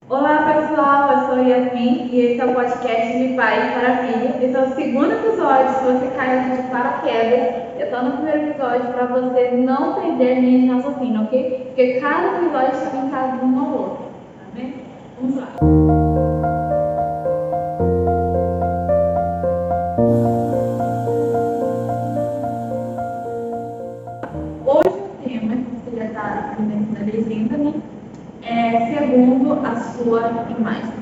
Olá pessoal, eu sou Yasmin e esse é o podcast de Pai para Filho. Esse é o segundo episódio. Se você caiu aqui de paraquedas, eu estou no primeiro episódio para você não perder a linha de raciocínio, ok? Porque cada episódio está em casa de um ao outro, tá bem? Vamos lá. Hoje o tema, que você já está na legenda, né? É segundo a sua imagem.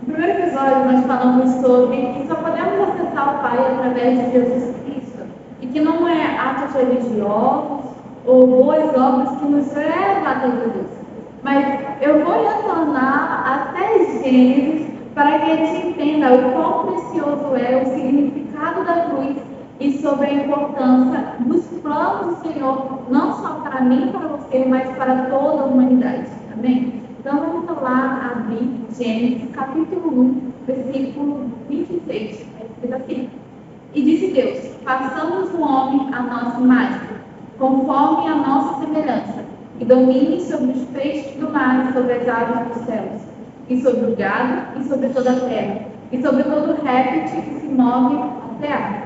No primeiro episódio, nós falamos sobre que só podemos acessar o Pai através de Jesus Cristo e que não é atos religiosos ou boas obras que nos levam até Jesus. Mas eu vou retornar até Gênesis para que a gente entenda o quão precioso é o significado da cruz e sobre a importância dos planos do Senhor, não só para mim e para você, mas para toda a humanidade. Amém? Então vamos lá abrir Gênesis capítulo 1, versículo 26. É escrito assim: E disse Deus: façamos o homem à nossa imagem, conforme a nossa semelhança, e domine sobre os peixes do mar, e sobre as aves dos céus, e sobre o gado, e sobre toda a terra, e sobre todo réptil que se move na terra.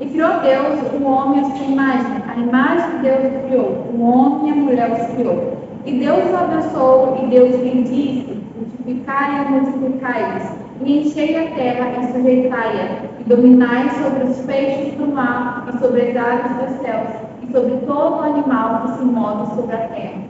E criou Deus o homem à sua imagem, a imagem de Deus o criou, o homem e a mulher os criou. E Deus o abençoou, e Deus lhe disse: multiplicai e multiplicai-vos, e enchei a terra e sujeitai-a, e dominai sobre os peixes do mar, e sobre as aves dos céus, e sobre todo animal que se move sobre a terra.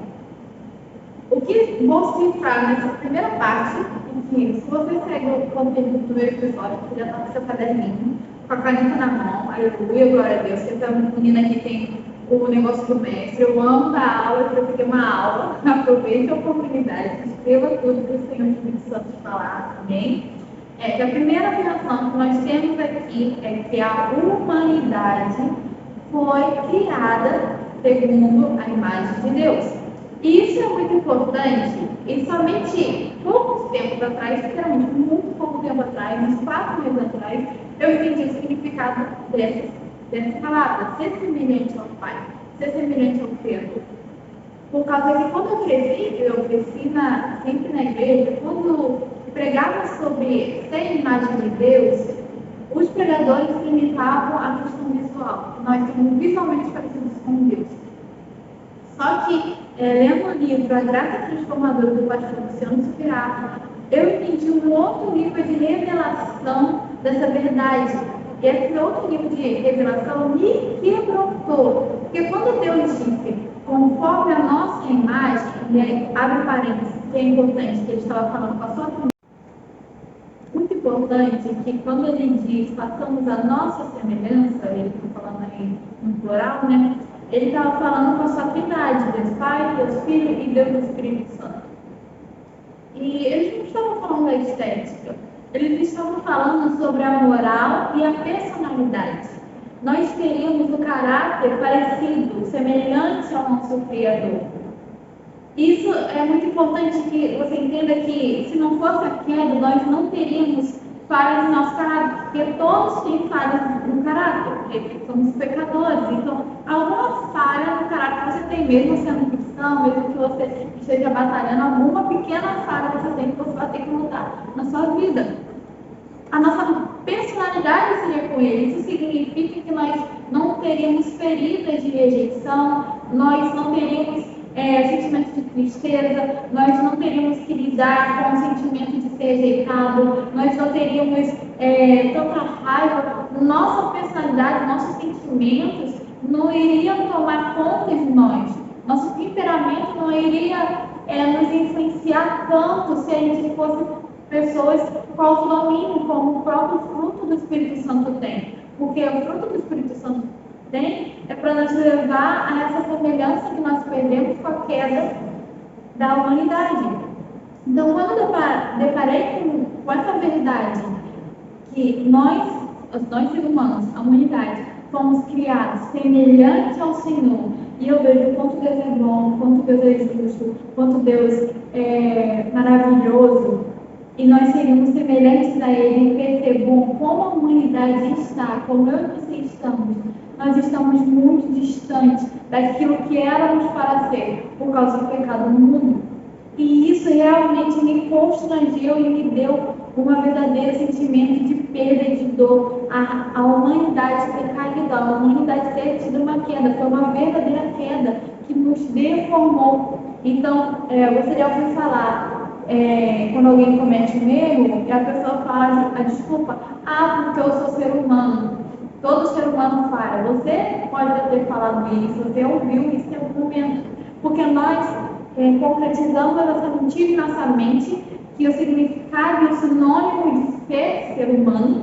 O que vou citar nessa primeira parte, enfim, se você segue o conteúdo do primeiro episódio, você já está com seu caderninho, com a caneta na mão, aleluia, glória a Deus. Essa menina aqui tem o negócio do mestre. Eu amo dar aula, se você quer uma aula, aproveite a oportunidade, escreva tudo para o Senhor Espírito Santo falar, amém? Que a primeira afirmação que nós temos aqui é que a humanidade foi criada segundo a imagem de Deus. E isso é muito importante, e somente poucos tempos atrás, literalmente muito pouco tempo atrás, uns 4 meses atrás, eu entendi o significado dessa palavra, ser semelhante ao Pai, ser semelhante ao Criador. Por causa que quando eu cresci sempre na igreja, quando pregava sobre ser imagem de Deus, os pregadores limitavam a questão visual. Nós somos visualmente parecidos com Deus. Só que, lendo o livro A Graça Transformadora do pastor Luciano Subirá, eu entendi um outro nível de revelação dessa verdade. E esse outro nível de revelação me quebrantou. Porque quando Deus disse, conforme a nossa imagem, e aí, abre parênteses, que é importante, que ele estava falando com a sua família, muito importante que quando ele diz, façamos a nossa semelhança, ele está falando aí no plural, né? Ele estava falando com a sua trindade, Deus Pai, Deus Filho e Deus Espírito Santo. E eles não estavam falando da estética, eles estavam falando sobre a moral e a personalidade. Nós teríamos o caráter parecido, semelhante ao nosso Criador. Isso é muito importante que você entenda que, se não fosse a queda, nós não teríamos falhas no nosso caráter, porque todos têm falhas no caráter, porque somos pecadores. Então, alguma falha no caráter você tem, mesmo sendo cristão, mesmo que você esteja batalhando, alguma pequena falha você tem que você vai ter que mudar na sua vida. A nossa personalidade seria com ele. Isso significa que nós não teríamos feridas de rejeição, nós não teríamos sentimento de tristeza, nós não teríamos que lidar com o sentimento de ser rejeitado, nós não teríamos tanta raiva. Nossa personalidade, nossos sentimentos não iriam tomar conta de nós. Nosso temperamento não iria nos influenciar tanto se a gente fosse pessoas com autodomínio, como o próprio fruto do Espírito Santo tem. Porque o fruto do Espírito Santo tem é para nos levar a essa semelhança que nós perdemos com a queda da humanidade. Então, quando eu deparei com essa verdade, que nós seres humanos, a humanidade, fomos criados semelhantes ao Senhor, e eu vejo quanto Deus é bom, quanto Deus é justo, quanto Deus é maravilhoso, e nós seríamos semelhantes a Ele, e percebo como a humanidade está, como eu e você estamos. Nós estamos muito distantes daquilo que éramos para ser, por causa do pecado no mundo. E isso realmente me constrangeu e me deu um verdadeiro sentimento de perda e de dor. A humanidade ter caído, a humanidade ter tido uma queda, foi uma verdadeira queda que nos deformou. Então, você já ouviu falar, quando alguém comete um erro, e a pessoa fala a desculpa, porque eu sou ser humano. Todo ser humano falha. Você pode ter falado isso, você ouviu isso em algum momento. Porque nós concretizamos essa mentira em nossa mente que o significado e o sinônimo de ser humano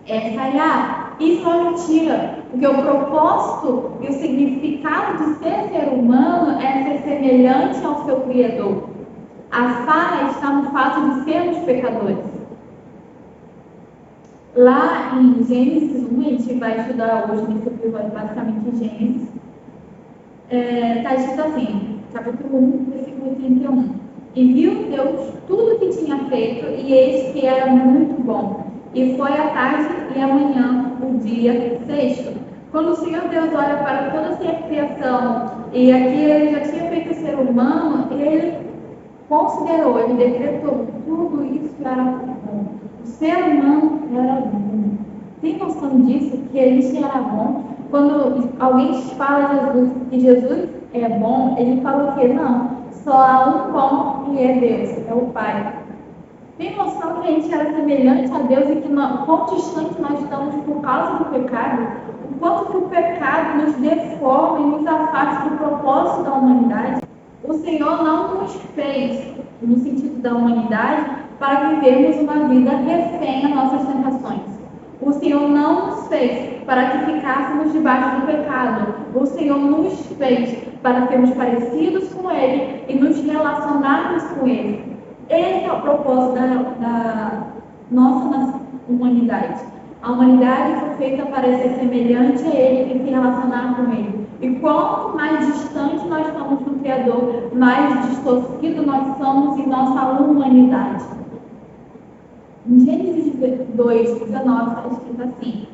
é falhar. Isso é mentira, porque o propósito e o significado de ser humano é ser semelhante ao seu Criador. A falha está no fato de sermos pecadores. Lá em Gênesis 1, a gente vai estudar hoje nesse episódio basicamente Gênesis, está escrito assim, capítulo 1, versículo 31. E viu Deus tudo que tinha feito, e eis que era muito bom. E foi a tarde e a manhã, o dia sexto. Quando o Senhor Deus olha para toda essa criação, e aqui ele já tinha feito o ser humano, ele considerou, ele decretou, tudo isso era bom. O ser humano era bom. Tem noção disso, que isso era bom? Quando alguém fala que Jesus é bom, ele fala o quê? Não, só há um bom e é Deus, é o Pai. Tem noção que a gente era semelhante a Deus e que quão distante nós estamos por causa do pecado? O quanto que o pecado nos deforma e nos afasta do propósito da humanidade? O Senhor não nos fez, no sentido da humanidade, para vivermos uma vida refém às nossas tentações. O Senhor não nos fez para que ficássemos debaixo do pecado. O Senhor nos fez para sermos parecidos com Ele e nos relacionarmos com Ele. Esse é o propósito da nossa humanidade. A humanidade foi feita para ser semelhante a Ele e se relacionar com Ele. E quanto mais distante nós estamos do Criador, mais distorcido nós somos em nossa humanidade. Em Gênesis 2, 19, está escrito assim: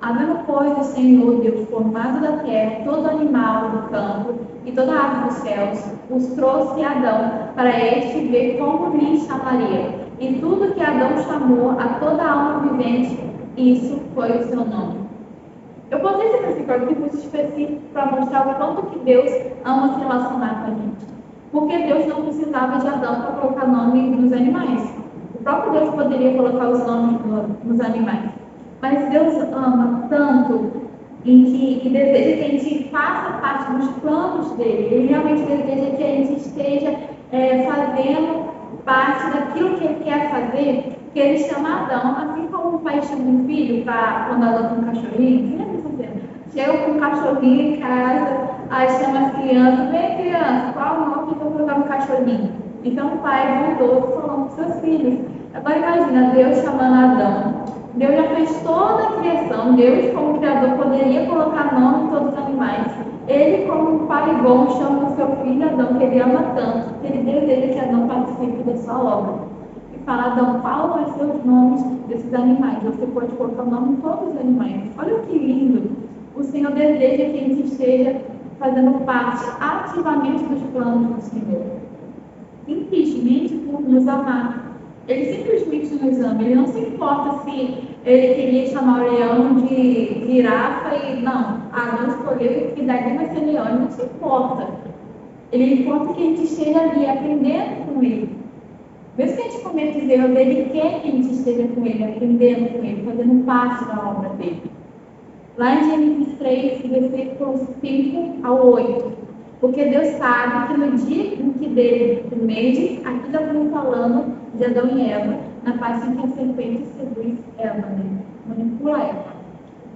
havendo, pois, o Senhor Deus formado da terra todo animal do campo e toda ave dos céus, os trouxe a Adão para este ver como lhe chamaria. E tudo que Adão chamou a toda alma vivente, isso foi o seu nome. Eu botei esse versículo aqui muito específico para mostrar o quanto que Deus ama se relacionar com a gente. Porque Deus não precisava de Adão para colocar nome nos animais. O próprio Deus poderia colocar os nomes nos animais. Mas Deus ama tanto e deseja que a gente faça parte dos planos dele. Ele realmente deseja que a gente esteja fazendo parte daquilo que ele quer fazer, que ele chama Adão, assim como um pai chama um filho para quando adota um cachorrinho. Chega com um cachorrinho em casa, aí chama as crianças: vem criança, qual o nome que eu vou colocar no cachorrinho? Então o pai voltou falando com seus filhos. Agora imagina Deus chamando Adão. Deus já fez toda a criação. Deus, como Criador, poderia colocar nome em todos os animais. Ele, como um pai bom, chama o seu filho Adão, que ele ama tanto, que ele deseja que Adão participe da sua obra. E fala: Adão, qual vai ser os nomes desses animais? Você pode colocar o nome em todos os animais. Olha que lindo! O Senhor deseja que a gente esteja fazendo parte ativamente dos planos do Senhor. Simplesmente por nos amar. Ele simplesmente nos ama. Ele não se importa se ele queria chamar o leão de girafa e não, Adão escolheu que dali vai ser leão. Ele não se importa. Ele importa que a gente esteja ali aprendendo com ele. Mesmo que a gente cometa os erros, ele quer que a gente esteja com ele, aprendendo com ele, fazendo parte da obra dele. Lá em Gênesis 3, versículos 5 ao 8. Porque Deus sabe que no dia em que dele comerdes, aqui estamos falando de Adão e Eva, na parte em que a serpente seduz Eva, manipula Eva.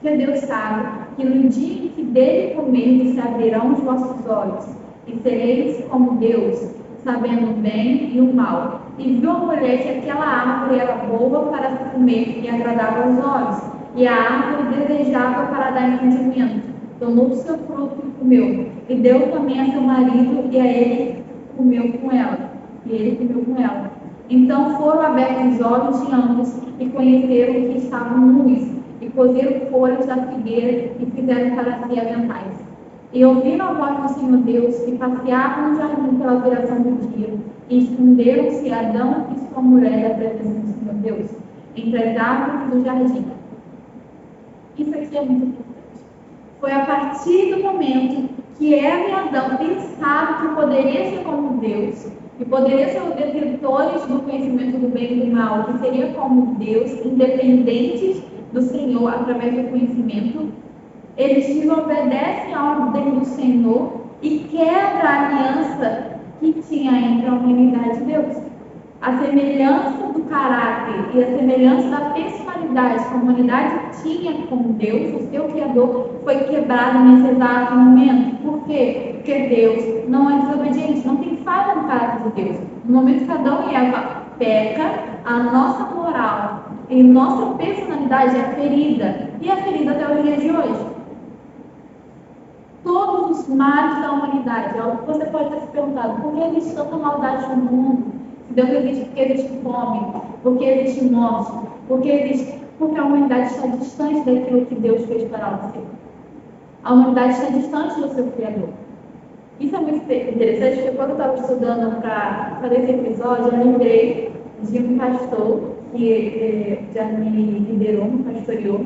Porque Deus sabe que no dia em que dele comerdes, se abrirão os vossos olhos, e sereis como Deus, sabendo o bem e o mal. E viu a mulher que aquela árvore era boa para se comer e agradava aos olhos, e a árvore desejável para dar entendimento. Tomou do seu fruto e comeu, e deu também a seu marido, e a ele comeu com ela. E ele comeu com ela. Então foram abertos os olhos de ambos, e conheceram que estavam nus, e cozeram folhas da figueira, e fizeram para si aventais. e ouviram a voz do Senhor Deus, que passeava no jardim pela viração do dia, e esconderam-se Adão e sua mulher da presença do Senhor Deus, entre as árvores do jardim. Isso aqui é muito importante. Foi a partir do momento que Eva e Adão pensaram que poderia ser como Deus, que poderia ser os detentores do conhecimento do bem e do mal, que seria como Deus, independentes do Senhor através do conhecimento, eles desobedecem a ordem do Senhor e quebram a aliança que tinha entre a humanidade e Deus. A semelhança do caráter e a semelhança da personalidade que a humanidade tinha com Deus, o seu Criador, foi quebrada nesse exato momento. Por quê? Porque Deus não é desobediente, não tem falha no caráter de Deus. No momento que Adão e Eva pecam, a nossa moral e nossa personalidade é ferida, e é ferida até os dias de hoje. Todos os males da humanidade, você pode ter se perguntado, por que existe tanta maldade no mundo? Se Deus existe, porque existe fome, porque existe morte, porque a humanidade está distante daquilo que Deus fez para você. A humanidade está distante do seu Criador. Isso é muito interessante, porque quando eu estava estudando para fazer esse episódio, eu lembrei de um pastor que já me liderou, me pastoreou,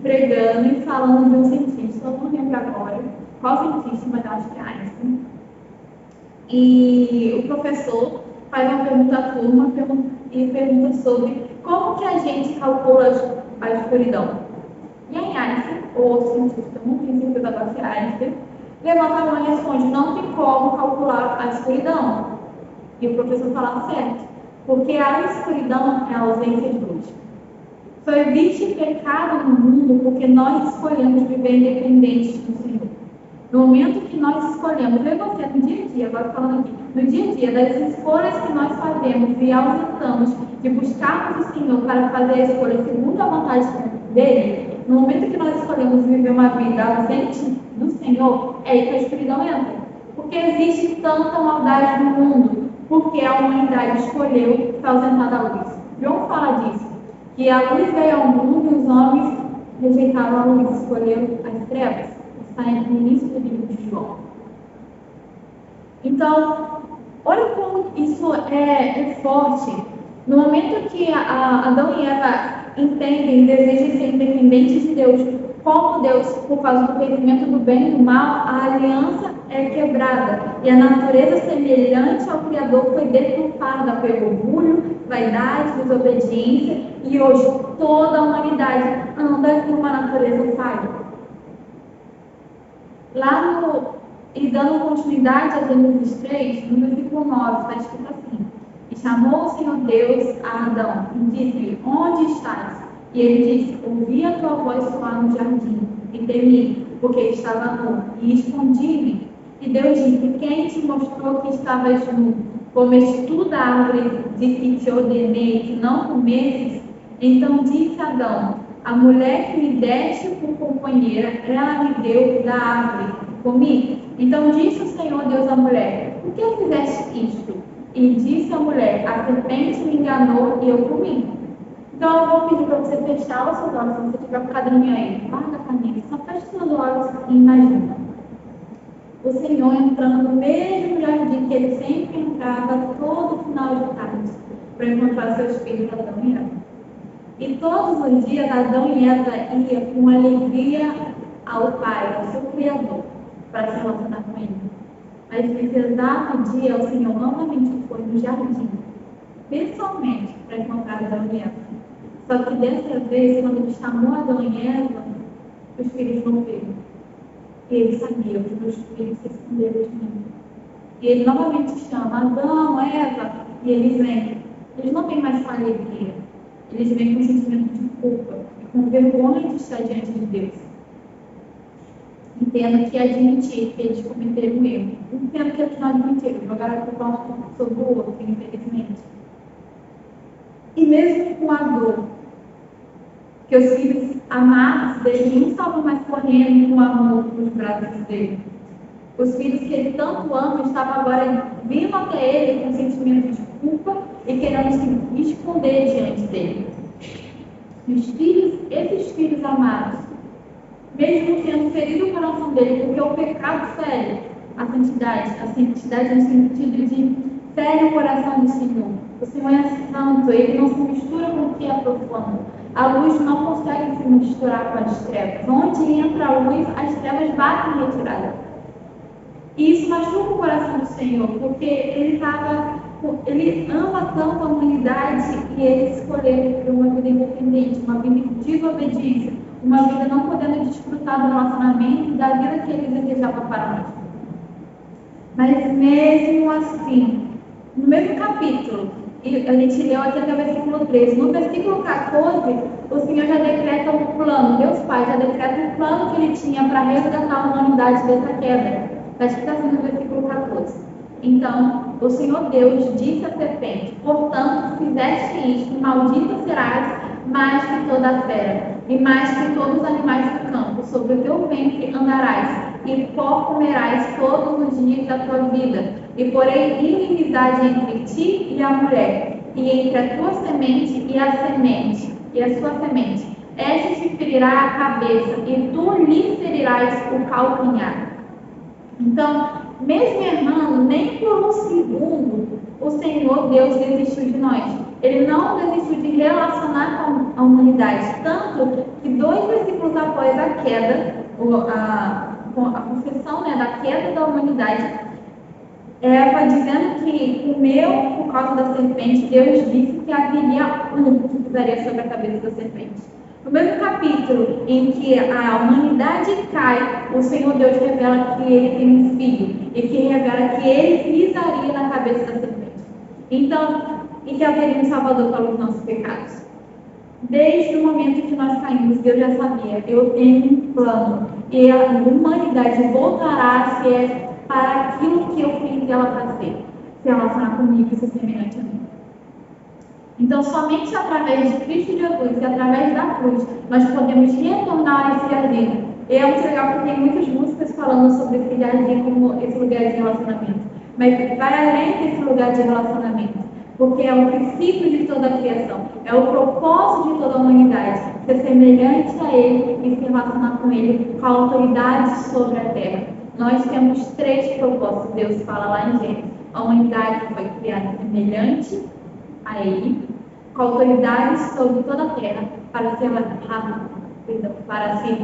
pregando e falando de um cientista, eu não lembro agora qual cientista, mas acho que é Einstein. E o professor faz uma pergunta à turma e pergunta sobre como que a gente calcula a escuridão. E aí Einstein, ou cientista, não tenho certeza agora se é Einstein, levanta a mão e responde, não tem como calcular a escuridão. E o professor fala certo, porque a escuridão é a ausência de luz. Só existe pecado no mundo porque nós escolhemos viver independentes do Senhor. No momento que nós escolhemos, eu você no dia a dia, agora falando aqui, no dia a dia, das escolhas que nós fazemos e ausentamos de buscarmos o Senhor para fazer a escolha segundo a vontade dele, no momento que nós escolhemos viver uma vida ausente do Senhor, é aí que a escuridão entra. Porque existe tanta maldade no mundo, porque a humanidade escolheu se ausentar da luz. João fala disso, que a luz veio ao mundo e os homens rejeitaram a luz, escolheram as trevas. Está no início do livro de João. Então, olha como isso é forte. No momento que Adão e Eva entendem e desejam ser independentes de Deus, como Deus, por causa do conhecimento do bem e do mal, a aliança é quebrada. E a natureza semelhante ao Criador foi deturpada pelo orgulho, vaidade, desobediência. E hoje toda a humanidade anda com uma natureza falha. E dando continuidade a Gênesis 3, no versículo 9, está escrito assim: E chamou o Senhor Deus a Adão e disse-lhe, onde estás? E ele disse, ouvi a tua voz soar no jardim, e temi, porque estava nu, e escondi-me. E Deus disse, quem te mostrou que estavas nu? Comeste tu da árvore de que te ordenei que não comesses? Então disse Adão, a mulher que me deste por companheira, ela me deu da árvore, comi. Então disse o Senhor Deus à mulher, por que fizeste isto? E disse a mulher, a serpente me enganou e eu comi. Então eu vou pedir para você fechar os seus olhos, se você tiver um caderninho aí, guarda a caneta, só feche seus olhos e imagina. O Senhor entrando no mesmo jardim que ele sempre entrava todo final de tarde, para encontrar seus filhos Adão e Eva. E todos os dias Adão e Eva iam com alegria ao Pai, ao seu Criador, para se relacionar com ele. Mas nesse exato dia o Senhor novamente foi no jardim, pessoalmente, para encontrar Adão e Eva. Só que dessa vez, quando ele chamou Adão e Eva, os filhos não veio. E ele sabia, os meus filhos se esconderam de mim. E ele novamente chama Adão, Eva, e eles vêm. Eles não vêm mais com alegria. Eles vêm com sentimento de culpa e com vergonha de estar diante de Deus. Entendo que admitir que eles cometeram um erro. Entendo que eles não admitiram, jogaram a culpa sobre o outro, infelizmente. E mesmo com a dor, que os filhos amados dele não estavam mais correndo com amor nos braços dele. Os filhos que ele tanto ama estavam agora vindo até ele com sentimento de culpa e querendo se esconder diante dele. Esses filhos amados mesmo tendo ferido o coração dele, porque o pecado fere a santidade no sentido de fere o coração do Senhor. O Senhor é santo, ele não se mistura com o que é profano. A luz não consegue se misturar com as trevas. Onde entra a luz, as trevas batem em retirada. E isso machuca o coração do Senhor, porque ele ama tanto a humanidade e ele escolheu por uma vida independente, uma vida de desobediência, uma vida não podendo desfrutar do relacionamento e da vida que ele desejava para nós. Mas mesmo assim, no mesmo capítulo, a gente leu até o versículo 13, no versículo 14, o Senhor já decreta um plano, Deus Pai já decreta um plano que ele tinha para resgatar a humanidade dessa queda. Está escrito assim no versículo 14. Então, o Senhor Deus disse à serpente: portanto, se fizeste isto, maldita serás mais que toda a fera, e mais que todos os animais do campo. Sobre o teu ventre andarás, e pó comerás todos os dias da tua vida. E porém inimizade entre ti e a mulher, e entre a tua semente e a sua semente. Esta te ferirá a cabeça, e tu lhe ferirás o calcanhar. Então, mesmo errando, nem por um segundo, o Senhor Deus desistiu de nós. Ele não desistiu de relacionar com a humanidade. Tanto que 2 versículos após a queda, a confessão da queda da humanidade, Eva dizendo que comeu por causa da serpente, Deus disse que haveria um que pisaria sobre a cabeça da serpente. No mesmo capítulo em que a humanidade cai, o Senhor Deus revela que ele tem um filho e que revela que ele pisaria na cabeça da serpente. Então, e que haveria um Salvador para os nossos pecados. Desde o momento que nós caímos, Deus já sabia: eu tenho um plano e a humanidade voltará a ser para aquilo que eu fiz ela para ser, se relacionar comigo e ser semelhante a mim. Então, somente através de Cristo Jesus e através da cruz, nós podemos retornar a esse jardim. E é muito legal porque tem muitas músicas falando sobre esse jardim como esse lugar de relacionamento. Mas vai além desse lugar de relacionamento, porque é o princípio de toda a criação, é o propósito de toda a humanidade, ser semelhante a Ele e se relacionar com Ele com a autoridade sobre a terra. Nós temos 3 propósitos, Deus fala lá em Gênesis. A humanidade foi criada semelhante a Ele, com autoridade sobre toda a terra, para se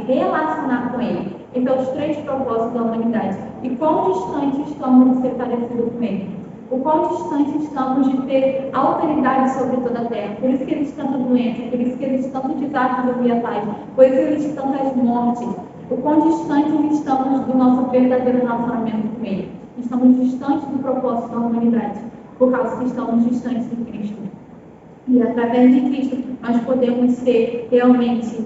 relacionar com Ele. Então, os 3 propósitos da humanidade. E quão distante estamos de ser parecidos com Ele? O quão distante estamos de ter autoridade sobre toda a terra? Por isso que existe tanta doença, por isso que existe tanto desastre ambientais, por isso que existe tantas mortes. O quão distante estamos do nosso verdadeiro relacionamento com Ele? Estamos distantes do propósito da humanidade, por causa que estamos distantes de Cristo. E através de Cristo, nós podemos ser realmente,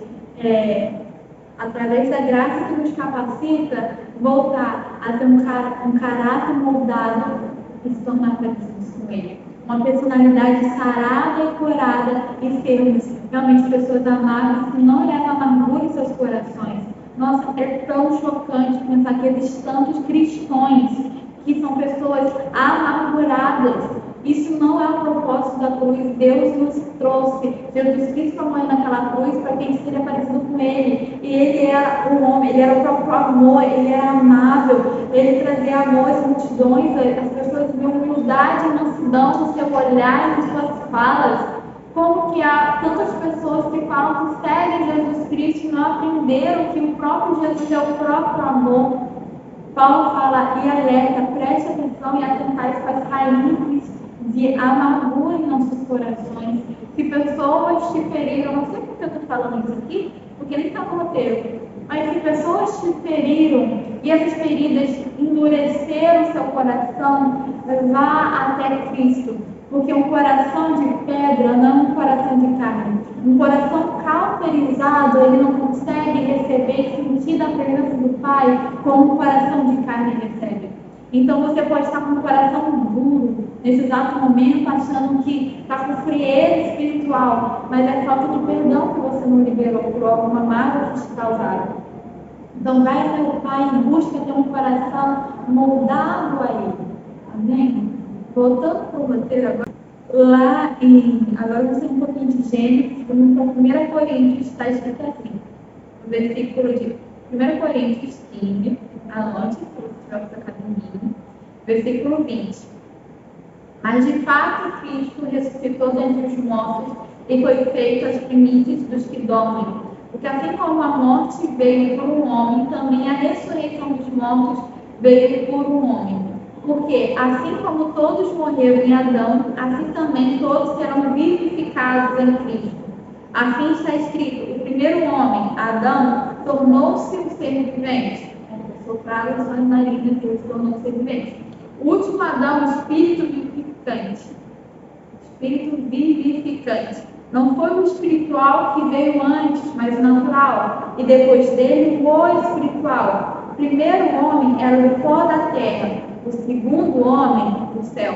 através da graça que nos capacita, voltar a ter um caráter moldado e se tornar parecidos com Ele. Uma personalidade sarada e curada e sermos realmente pessoas amáveis que não levam amargura em seus corações. Nossa, é tão chocante pensar que existem tantos cristãos que são pessoas amarguradas. Isso não é o propósito da cruz. Deus nos trouxe. Jesus Cristo foi morrer naquela cruz para que a gente seja parecido com Ele. E Ele era um homem, Ele era o próprio amor, Ele era amável, Ele trazia amor às multidões, as pessoas viam humildade e mansidão no seu olhar e nas suas falas. Como que há tantas pessoas que falam que seguem Jesus Cristo e não aprenderam que o próprio Jesus é o próprio amor. Paulo fala e alerta: preste atenção e atentai para as raízes de amargura em nossos corações. Se pessoas te feriram, não sei por que eu estou falando isso aqui, porque nem está no roteiro, mas se pessoas te feriram e essas feridas endureceram seu coração, vá até Cristo. Porque um coração de pedra não é um coração de carne. Um coração cauterizado, ele não consegue receber e sentir a presença do Pai como um coração de carne recebe. Então você pode estar com um coração duro nesse exato momento, achando que está com frieza espiritual, mas é falta de perdão que você não liberou por alguma mágoa que te causaram. Então vai até o Pai e busca ter um coração moldado a Ele. Amém? Voltando para o roteiro agora, agora vamos ter um pouquinho de Gênesis, vamos para 1 Coríntios, está escrito assim, no versículo de 1 Coríntios 15, anote, se você tiver o seu caderninho, versículo 20. Mas de fato Cristo ressuscitou dentre os mortos e foi feito as primícias dos que dormem. Porque assim como a morte veio por um homem, também a ressurreição dos mortos veio por um homem. Porque assim como todos morreram em Adão, assim também todos serão vivificados em Cristo. Assim está escrito: o primeiro homem, Adão, tornou-se um ser vivente. Sopraram suas narinas e ele se tornou um ser vivente. O último Adão, espírito vivificante. Espírito vivificante. Não foi o espiritual que veio antes, mas o natural. E depois dele, o espiritual. O primeiro homem era o pó da terra. O segundo homem, o céu.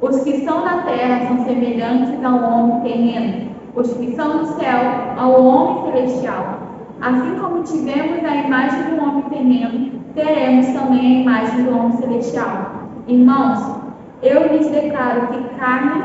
Os que são da terra são semelhantes ao homem terreno. Os que são do céu, ao homem celestial. Assim como tivemos a imagem do homem terreno, teremos também a imagem do homem celestial. Irmãos, eu lhes declaro que carne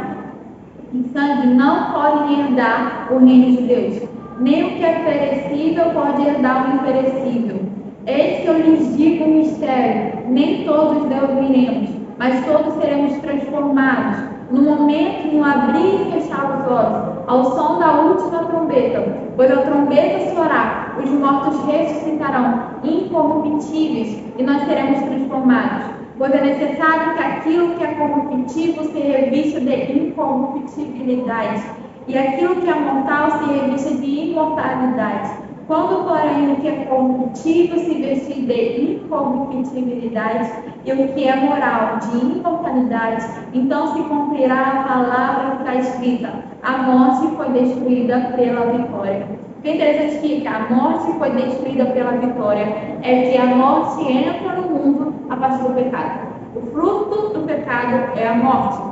e sangue não podem herdar o reino de Deus, nem o que é perecível pode herdar o imperecível. Eis que eu lhes digo um mistério: nem todos dormiremos, mas todos seremos transformados, no momento, no abrir e fechar os olhos, ao som da última trombeta. Pois a trombeta soará, os mortos ressuscitarão, incorruptíveis, e nós seremos transformados. Pois é necessário que aquilo que é corruptível se revista de incorruptibilidade, e aquilo que é mortal se revista de imortalidade. Quando, porém, o que é corruptível se vestir de incorruptibilidade, e o que é moral de imortalidade, então se cumprirá a palavra que está escrita: a morte foi destruída pela vitória. O que é interessante que a morte foi destruída pela vitória é que a morte entra no mundo a partir do pecado. O fruto do pecado é a morte.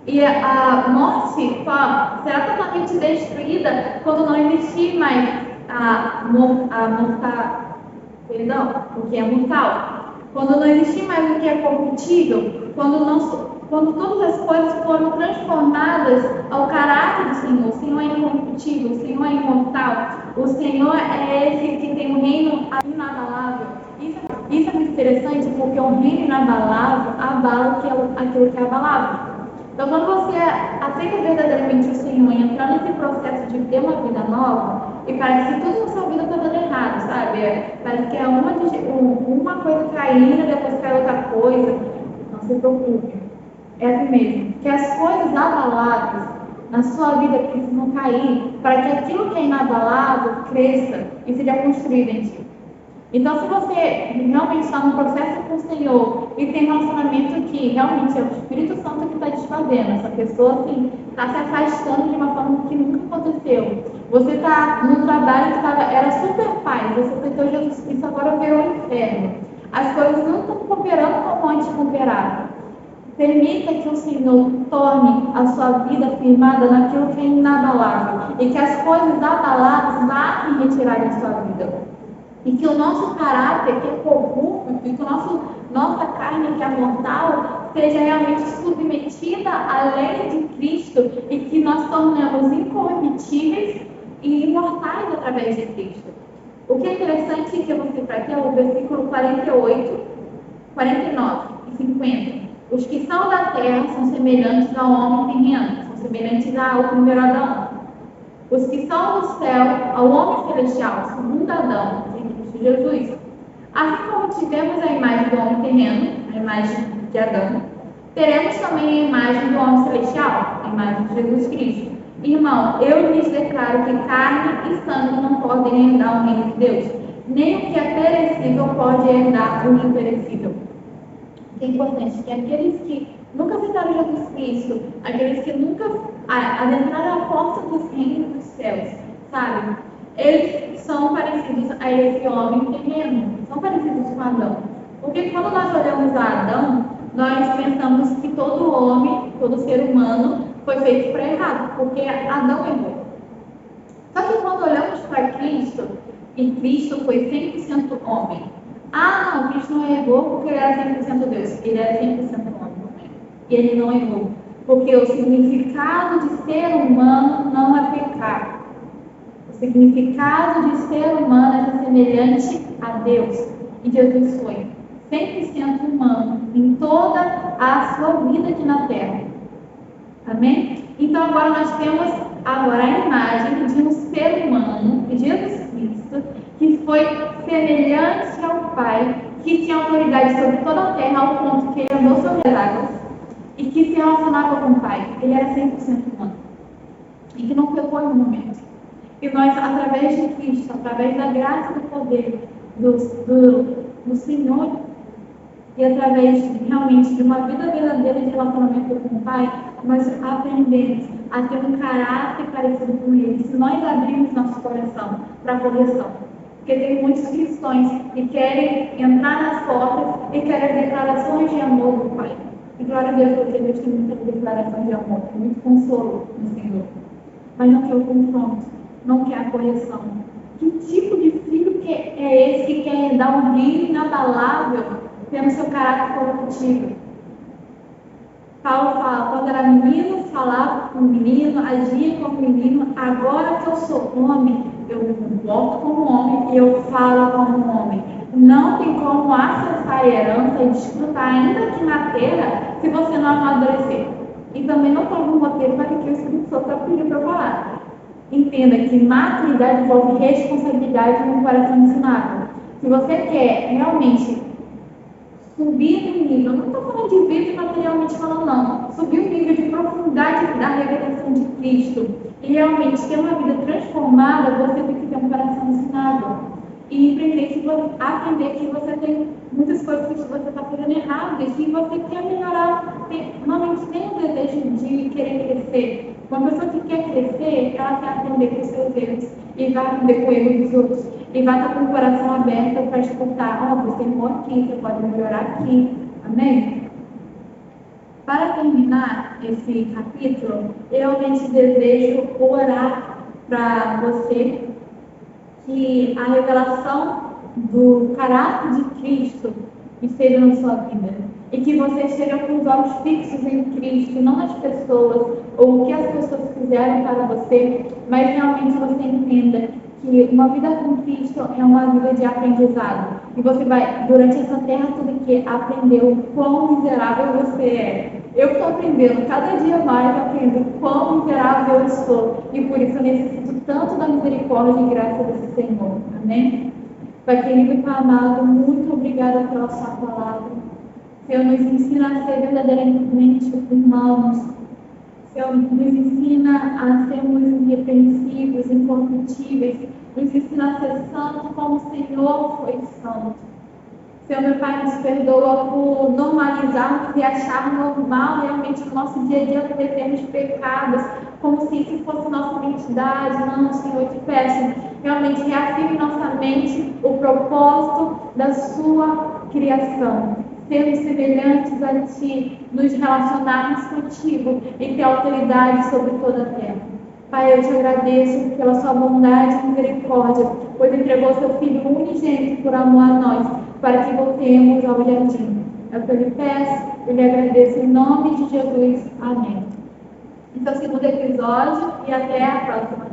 E a morte será totalmente destruída quando não existir mais o que é mortal. Quando não existir mais o que é corruptível, quando todas as coisas foram transformadas ao caráter do Senhor. O Senhor é incorruptível, o Senhor é imortal, o Senhor é esse que tem um reino inabalável. Isso é muito interessante, porque o reino inabalável abala aquilo que é abalável. Então, quando você aceita verdadeiramente o Senhor e entrar nesse processo de ter uma vida nova, e parece que tudo na sua vida está dando errado, sabe? Parece que é uma coisa caindo, depois cai outra coisa. Não se preocupe. É assim mesmo. Que as coisas abaláveis na sua vida precisam cair para que aquilo que é inabalável cresça e seja construído em ti. Então, se você realmente está num processo com o Senhor e tem um relacionamento que realmente é o Espírito Santo que está desfazendo, essa pessoa assim, está se afastando de uma forma que nunca aconteceu. Você está num trabalho que era super paz, você aceitou Jesus Cristo, agora virou um inferno. As coisas não estão cooperando como antes cooperavam. Permita que o Senhor torne a sua vida firmada naquilo que é inabalável e que as coisas abaláveis vá se retirar da sua vida. E que o nosso caráter, que é corrupto, e que nossa carne, que é mortal, seja realmente submetida à lei de Cristo e que nós tornemos incorruptíveis e imortais através de Cristo. O que é interessante que eu vou citar aqui é o versículo 48, 49 e 50. Os que são da terra são semelhantes ao homem terreno, são semelhantes ao primeiro Adão. Os que são do céu, ao homem celestial, segundo Adão, Cristo Jesus. Assim como tivemos a imagem do homem terreno, a imagem de Adão, teremos também a imagem do homem celestial, a imagem de Jesus Cristo. Irmão, eu lhes declaro que carne e sangue não podem herdar o reino de Deus, nem o que é perecível pode herdar o imperecível. O que é importante que aqueles que nunca aceitaram Jesus Cristo, aqueles que nunca adentraram a porta dos reinos dos céus, sabe? Eles são parecidos a esse homem terreno, são parecidos com Adão. Porque quando nós olhamos a Adão, nós pensamos que todo homem, todo ser humano foi feito para errado, porque Adão errou. Só que quando olhamos para Cristo, e Cristo foi 100% homem. Não, Cristo não errou porque ele era 100% Deus, ele era 100% homem também. E ele não errou, porque o significado de ser humano não é pecar. O significado de ser humano é ser semelhante a Deus. E Jesus foi 100% humano em toda a sua vida aqui na Terra. Amém? Então agora nós temos a imagem de um ser humano, Jesus Cristo, que foi semelhante ao Pai, que tinha autoridade sobre toda a terra, ao ponto que ele andou sobre as águas e que se relacionava com o Pai. Ele era 100% humano e que não pecou em um momento. E nós, através de Cristo, através da graça e do poder do Senhor, e através realmente de uma vida verdadeira de relacionamento com o Pai, nós aprendemos a ter um caráter parecido com Ele, se nós abrirmos nosso coração para a correção. Porque tem muitos cristãos que querem entrar nas portas e querem declarações de amor do Pai. E glória a Deus, porque Deus tem muitas declarações de amor, tem muito consolo no Senhor. Mas não quer o confronto, não quer a correção. Que tipo de filho que é esse que quer dar um brilho inabalável tendo seu caráter corruptível? Paulo fala, quando era menino, falava como menino, agia como menino. Agora que eu sou homem, eu me comporto como homem e eu falo como homem. Não tem como acessar a herança e desfrutar ainda aqui na terra se você não amadurecer. E também não tem algum roteiro para que o Espírito Santo pedir para eu falar. Entenda que maturidade envolve responsabilidade no coração ensinado. Se você quer realmente subir no nível, não estou falando de vida materialmente falando, não. Subir o nível de profundidade da revelação de Cristo e realmente ter uma vida transformada, você tem que ter um coração ensinado. E aprender que você tem muitas coisas que você está fazendo errado e que você quer melhorar. Normalmente tem o desejo de querer crescer. Uma pessoa que quer crescer, ela quer aprender com os seus erros e vai aprender com o erro dos outros. E vai estar com o coração aberto para escutar. Você errou aqui, você pode melhorar aqui. Amém? Para terminar esse capítulo, eu realmente desejo orar para você que a revelação do caráter de Cristo esteja na sua vida. E que você esteja com os olhos fixos em Cristo, não nas pessoas, ou o que as pessoas fizeram para você, mas realmente você entenda que uma vida com Cristo é uma vida de aprendizado. E você vai, durante essa terra toda aqui, aprender o quão miserável você é. Eu estou aprendendo, cada dia mais aprendo o quão miserável eu sou. E por isso eu necessito tanto da misericórdia e graça desse Senhor. Amém? Pai querido e amado, muito obrigada pela sua palavra. Senhor, nos ensina a ser verdadeiramente irmãos. Senhor, nos ensina a sermos irrepreensíveis, incorruptíveis. Nos ensina a ser santo como o Senhor foi santo. Senhor, meu Pai, nos perdoa por normalizarmos e achar normal realmente no nosso dia a dia cometermos pecados, como se isso fosse nossa identidade. Não, Senhor, eu te peço, realmente reafirme em nossa mente o propósito da sua criação. Sermos semelhantes a Ti, nos relacionarmos contigo e ter autoridade sobre toda a terra. Pai, eu te agradeço pela sua bondade e misericórdia, pois entregou seu Filho unigênito por amor a nós, para que voltemos ao jardim. É o que eu lhe peço, eu lhe agradeço em nome de Jesus. Amém. Esse é o segundo episódio e até a próxima.